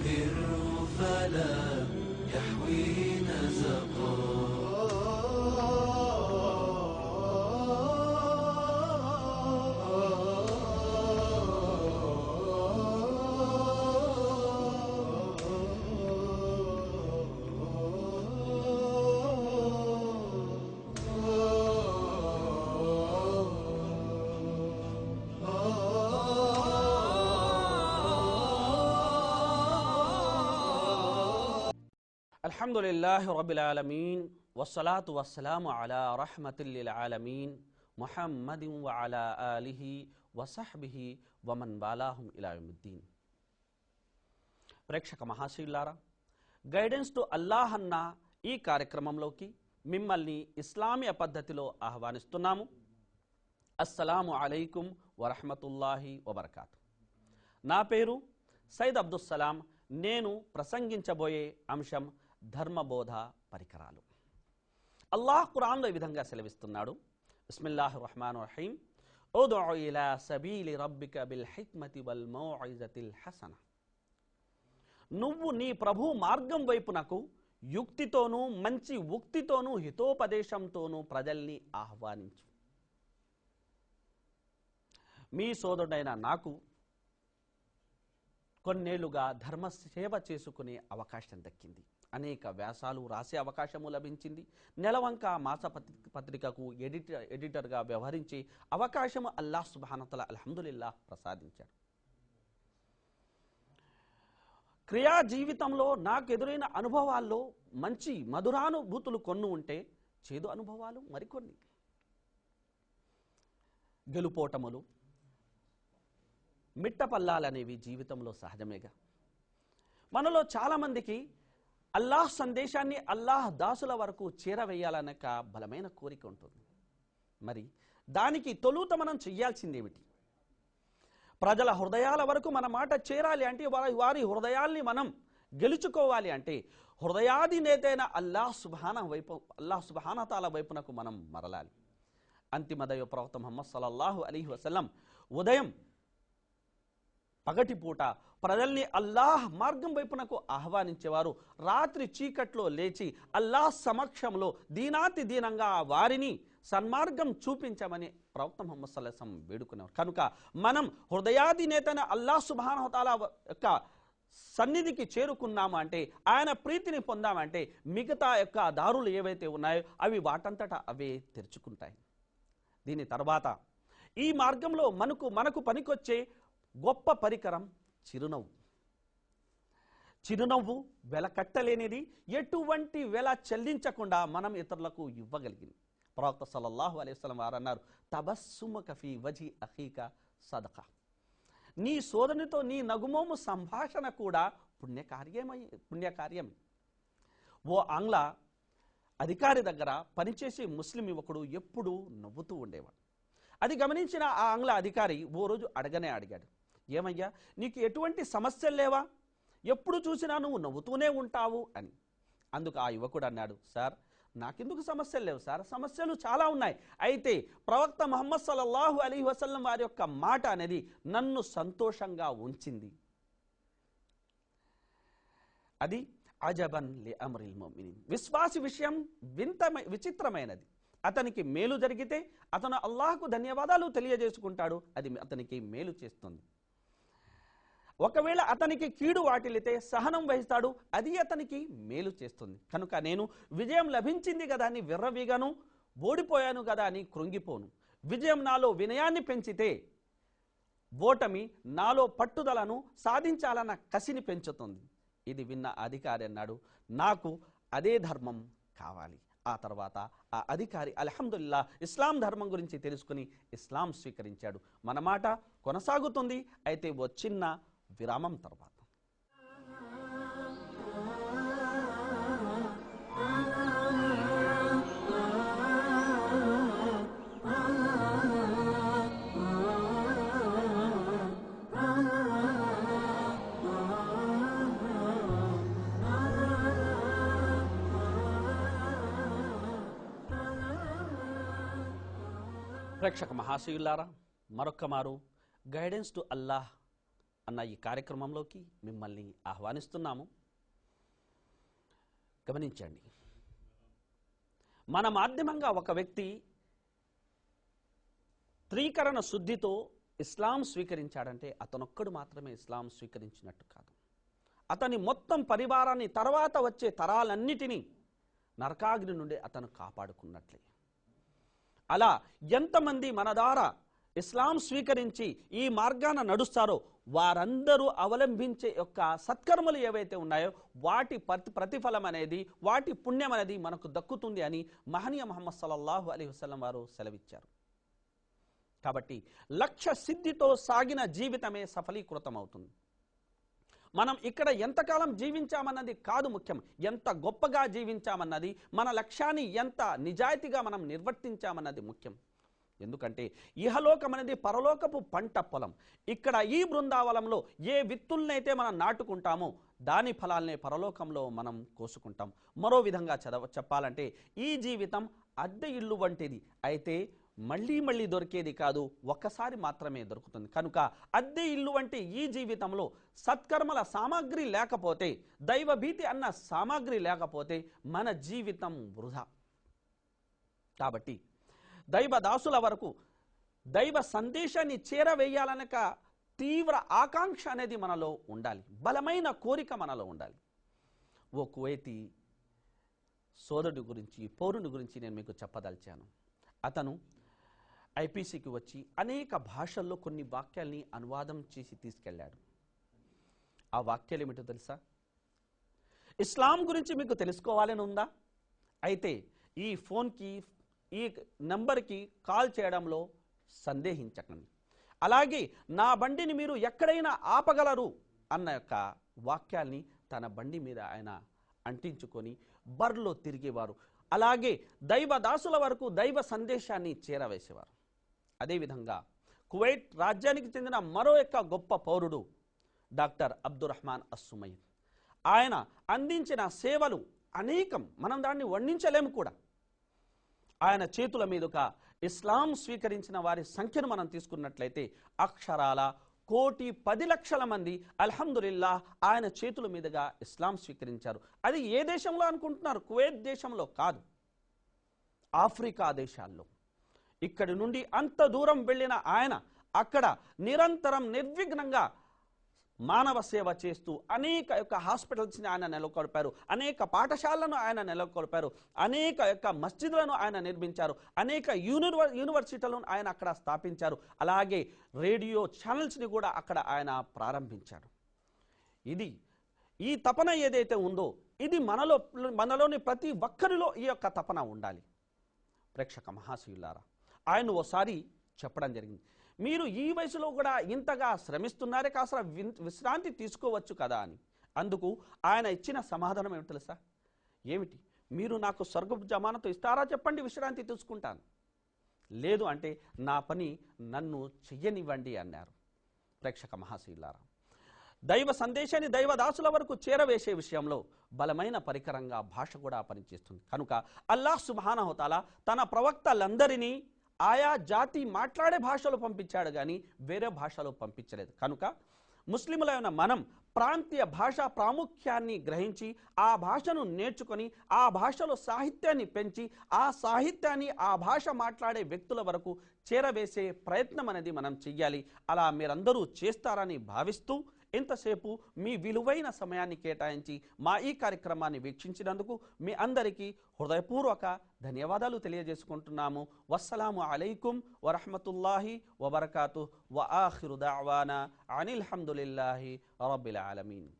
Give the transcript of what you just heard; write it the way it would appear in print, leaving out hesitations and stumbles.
بر فلا يحوي نزقا. అల్హమ్దులిల్లాహి రబ్బిల్ ఆలమీన్ వస్సలాతు వస్సలాము అలా రహ్మతిల్ లిల్ ఆలమీన్ ముహమ్మదిన్ వ అలా ఆలిహి వసహ్బిహి వమన్ వాలాహుం ఇలా యౌమిద్దీన్. ప్రేక్షక మహాశయులారా, గైడెన్స్ టు అల్లాహ్ అన్న ఈ కార్యక్రమంలోకి మిమ్మల్ని ఇస్లామీయ పద్ధతిలో ఆహ్వానిస్తున్నాము. అస్సలాము అలైకుం వరహ్మతుల్లాహి వబర్కాతు. నా పేరు సయ్యద్ అబ్దుస్సలాం. నేను ప్రసంగించబోయే అంశం ధర్మబోధ పరికరాలు. అల్లాహ్ ఖురాన్లో ఈ విధంగా సెలవిస్తున్నాడు, బిస్మిల్లాహిర్ రహ్మానిర్ రహీం, ఉద్ఉ ఇలా సబీలి రబ్బిక బిల్ హిక్మతి వల్ మౌఇజతిల్ హసన. నువ్వు నీ ప్రభు మార్గం వైపునకు యుక్తితోనూ మంచి ఉక్తితోనూ హితోపదేశంతోనూ ప్రజల్ని ఆహ్వానించు. మీ సోదరుడైన నాకు కొన్నేళ్లుగా ధర్మ సేవ చేసుకునే అవకాశం దక్కింది. అనేక వ్యాసాలు రాసే అవకాశము లభించింది. నెలవంక మాస పత్రికకు ఎడిటర్గా వ్యవహరించే అవకాశము అల్లాహ్ సుబ్హానహు వ తఆలా అల్హమ్దులిల్లాహ్ ప్రసాదించాడు. క్రియా జీవితంలో నాకు ఎదురైన అనుభవాల్లో మంచి మధురానుభూతులు కొన్ని ఉంటే, చేదు అనుభవాలు మరికొన్ని. గెలుపోటములు, మిట్టపల్లాలనేవి జీవితంలో సహజమేగా. మనలో చాలామందికి అల్లాహ్ సందేశాన్ని అల్లాహ్ దాసుల వరకు చేరవేయాలనే బలమైన కోరిక ఉంటుంది. మరి దానికి తొలుత మనం చెయ్యాల్సిందేమిటి? ప్రజల హృదయాల వరకు మన మాట చేరాలి అంటే, వారి హృదయాల్ని మనం గెలుచుకోవాలి అంటే, హృదయాధినేతైన అల్లాహ్ సుబ్హానహు వ తఆలా వైపునకు మనం మరలాలి. అంతిమ దైవ ప్రవక్త ముహమ్మద్ సల్లల్లాహు అలైహి వసల్లం ఉదయం పగటిపూట ప్రజల్ని అల్లాహ్ మార్గం వైపునకు ఆహ్వానించేవారు. రాత్రి చీకట్లో లేచి అల్లాహ్ సమక్షంలో దీనాతి దీనంగా వారిని సన్మార్గం చూపించమని ప్రవక్త ముహమ్మద్ సల్లల్లాహు అలైహి వసల్లం వేడుకునేవారు. కనుక మనం హృదయాధినేతైన అల్లాహ్ సుబ్హానహు వ తఆలా యొక్క సన్నిధికి చేరుకున్నాము అంటే, ఆయన ప్రీతిని పొందామంటే, మిగతా యొక్క దారులు ఏవైతే ఉన్నాయో అవి వాటంతటా అవే తెరుచుకుంటాయి. దీని తర్వాత ఈ మార్గంలో మనకు పనికొచ్చే గొప్ప పరికరం చిరునవ్వు. చిరునవ్వు వెలకట్టలేనిది, ఎటువంటి వెల చెల్లించకుండా మనం ఇతరులకు ఇవ్వగలిగింది. ప్రవక్త సల్లల్లాహు అలైహి వసల్లం వారు అన్నారు, తబస్సుముక ఫీ వజి అఖీక సదకా. నీ సోదరునితో నీ నగుమోము సంభాషణ కూడా పుణ్యకార్యమే. ఓ ఆంగ్ల అధికారి దగ్గర పనిచేసే ముస్లిం యువకుడు ఎప్పుడూ నవ్వుతూ ఉండేవాడు. అది గమనించిన ఆ ఆంగ్ల అధికారి ఓ రోజు అడిగాడు, ఏమయ్యా, నీకు ఎటువంటి సమస్యలు లేవా? ఎప్పుడు చూసినా నువ్వు నవ్వుతూనే ఉంటావు అని. అందుకు ఆ యువకుడు అన్నాడు, సార్, నాకెందుకు సమస్యలు లేవు సార్, సమస్యలు చాలా ఉన్నాయి. అయితే ప్రవక్త ముహమ్మద్ సల్లల్లాహు అలైహి వసల్లం వారి యొక్క మాట అనేది నన్ను సంతోషంగా ఉంచింది. అది అజబన్ లి అమ్రిల్ ముమినీన్, విశ్వాసి విషయం విచిత్రమైనది. అతనికి మేలు జరిగితే అతను అల్లాహ్కు ధన్యవాదాలు తెలియజేసుకుంటాడు, అది అతనికి మేలు చేస్తుంది. ఒకవేళ అతనికి కీడు వాటిల్లితే సహనం వహిస్తాడు, అది అతనికి మేలు చేస్తుంది. కనుక నేను విజయం లభించింది కదా అని విర్రవీగను, ఓడిపోయాను కదా అని కృంగిపోను. విజయం నాలో వినయాన్ని పెంచితే, ఓటమి నాలో పట్టుదలను సాధించాలన్న కసిని పెంచుతుంది. ఇది విన్న అధికారి అన్నాడు, నాకు అదే ధర్మం కావాలి. ఆ తర్వాత ఆ అధికారి అల్హమ్దులిల్లాహ్ ఇస్లాం ధర్మం గురించి తెలుసుకుని ఇస్లాం స్వీకరించాడు. మన మాట కొనసాగుతుంది, అయితే ఓ చిన్న విరామం తర్వాత. ప్రేక్షక మహాశయులారా, మరొక్క మారు గైడెన్స్ టు అల్లాహ్ అన్న ఈ కార్యక్రమంలోకి మిమ్మల్ని ఆహ్వానిస్తున్నాము. గమనించండి, మన మాధ్యమంగా ఒక వ్యక్తి త్రీకరణ శుద్ధితో ఇస్లాం స్వీకరించాడంటే అతనొక్కడు మాత్రమే ఇస్లాం స్వీకరించినట్టు కాదు. అతని మొత్తం పరివారాన్ని, తర్వాత వచ్చే తరాలన్నిటినీ నరకాగ్ని నుండి అతను కాపాడుకున్నట్లే. అలా ఎంతమంది మన ద్వారా ఇస్లాం స్వీకరించి ఈ మార్గాన నడుస్తారో వారందరూ అవలంబించే యొక్క సత్కర్మలు ఏవైతే ఉన్నాయో వాటి ప్రతిఫలం అనేది, వాటి పుణ్యం అనేది మనకు దక్కుతుంది అని మహనీయ ముహమ్మద్ సల్లల్లాహు అలైహి వసల్లం వారు సెలవిచ్చారు. కాబట్టి లక్ష్య సిద్ధితో సాగిన జీవితమే సఫలీకృతం అవుతుంది. మనం ఇక్కడ ఎంతకాలం జీవించామన్నది కాదు ముఖ్యం, ఎంత గొప్పగా జీవించామన్నది, మన లక్ష్యాన్ని ఎంత నిజాయితీగా మనం నిర్వర్తించామన్నది ముఖ్యం. ఎందుకంటే ఇహలోకం అనేది పరలోకపు పంట పొలం. ఇక్కడ ఈ బృందావనంలో ఏ విత్తులనైతే మనం నాటుకుంటామో దాని ఫలాలనే పరలోకంలో మనం కోసుకుంటాం. మరో విధంగా చెప్పాలంటే ఈ జీవితం అద్దె ఇల్లు వంటిది, అయితే మళ్ళీ మళ్ళీ దొరికేది కాదు, ఒక్కసారి మాత్రమే దొరుకుతుంది. కనుక అద్దె ఇల్లు వంటి ఈ జీవితంలో సత్కర్మల సామాగ్రి లేకపోతే, దైవభీతి అన్న సామాగ్రి లేకపోతే మన జీవితం వృధా. కాబట్టి దైవ దాసుల వరకు దైవ సందేశాన్ని చేరవేయాలనక తీవ్ర ఆకాంక్ష అనేది మనలో ఉండాలి, బలమైన కోరిక మనలో ఉండాలి. ఓ కువైతీ సోదరుడి గురించి, పౌరుని గురించి నేను మీకు చెప్పదలిచాను. అతను ఐపీసీకి వచ్చి అనేక భాషల్లో కొన్ని వాక్యాల్ని అనువాదం చేసి తీసుకెళ్ళాడు. ఆ వాక్యాలు ఏమిటో తెలుసా? ఇస్లాం గురించి మీకు తెలుసుకోవాలని ఉందా? అయితే ఈ ఫోన్కి, ఈ నంబర్కి కాల్ చేయడంలో సందేహించకండి. అలాగే నా బండిని మీరు ఎక్కడైనా ఆపగలరు అన్న యొక్క వాక్యాల్ని తన బండి మీద ఆయన అంటించుకొని బర్లో తిరిగేవారు. అలాగే దైవ దాసుల వరకు దైవ సందేశాన్ని చేరవేసేవారు. అదేవిధంగా కువైట్ రాజ్యానికి చెందిన మరో యొక్క గొప్ప పౌరుడు డాక్టర్ అబ్దుర్రహ్మాన్ అస్సుమైద్. ఆయన అందించిన సేవలు అనేకం, మనం దాన్ని వర్ణించలేము కూడా. ఆయన చేతుల మీదుగా ఇస్లాం స్వీకరించిన వారి సంఖ్యను మనం తీసుకున్నట్లయితే అక్షరాల 1,10,00,000 మంది అల్హమ్దులిల్లాహ్ ఆయన చేతుల మీదుగా ఇస్లాం స్వీకరించారు. అది ఏ దేశంలో అనుకుంటున్నారు? కువైట్ దేశంలో కాదు, ఆఫ్రికా దేశాల్లో. ఇక్కడి నుండి అంత దూరం వెళ్ళిన ఆయన అక్కడ నిరంతరం నిర్విఘ్నంగా మానవ సేవ చేస్తూ అనేక యొక్క హాస్పిటల్స్ని ఆయన నెలకొల్పారు, అనేక పాఠశాలను ఆయన నెలకొల్పారు, అనేక యొక్క మస్జిద్లను ఆయన నిర్మించారు, అనేక యూనివర్సిటీలను ఆయన అక్కడ స్థాపించారు. అలాగే రేడియో ఛానల్స్ని కూడా అక్కడ ఆయన ప్రారంభించారు. ఈ తపన ఏదైతే ఉందో ఇది మనలోని ప్రతి ఒక్కరిలో ఈ యొక్క తపన ఉండాలి. ప్రేక్షక మహాశయులారా, ఆయన ఓసారి చెప్పడం జరిగింది, మీరు ఈ వయసులో కూడా ఇంతగా శ్రమిస్తున్నారే, కాస్త విశ్రాంతి తీసుకోవచ్చు కదా అని. అందుకు ఆయన ఇచ్చిన సమాధానం ఏమిటి తెలుసా? ఏమిటి? మీరు నాకు స్వర్గపు జమానతు ఇస్తారా చెప్పండి, విశ్రాంతి తీసుకుంటాను. లేదు అంటే నా పని నన్ను చెయ్యనివ్వండి అన్నారు. ప్రేక్షక మహాశయులారా, దైవ సందేశాన్ని దైవ దాసుల వరకు చేరవేసే విషయంలో బలమైన పరికరంగా భాష కూడా పనిచేస్తుంది. కనుక అల్లాహ్ సుబ్హానహు తఆలా తన ప్రవక్తలందరినీ ఆయా జాతి మాట్లాడే భాషలో పంపించాడు కానీ వేరే భాషలో పంపించలేదు. కనుక ముస్లిములైన మనం ప్రాంతీయ భాషా ప్రాముఖ్యాన్ని గ్రహించి ఆ భాషను నేర్చుకొని ఆ భాషలో సాహిత్యాన్ని పెంచి ఆ సాహిత్యాన్ని ఆ భాష మాట్లాడే వ్యక్తుల వరకు చేరవేసే ప్రయత్నం అనేది మనం చెయ్యాలి. అలా మీరందరూ చేస్తారని భావిస్తూ ఇంతసేపు మీ విలువైన సమయాన్ని కేటాయించి మా ఈ కార్యక్రమాన్ని వీక్షించినందుకు మీ అందరికీ హృదయపూర్వక ధన్యవాదాలు తెలియజేసుకుంటున్నాము. వస్సలాము అలైకుం వరహ్మతుల్లాహి వబరకాతుహ్. వ ఆఖిరు దఅవానా అనిల్ హమ్దులిల్లాహి రబ్బిల్ ఆలమీన్.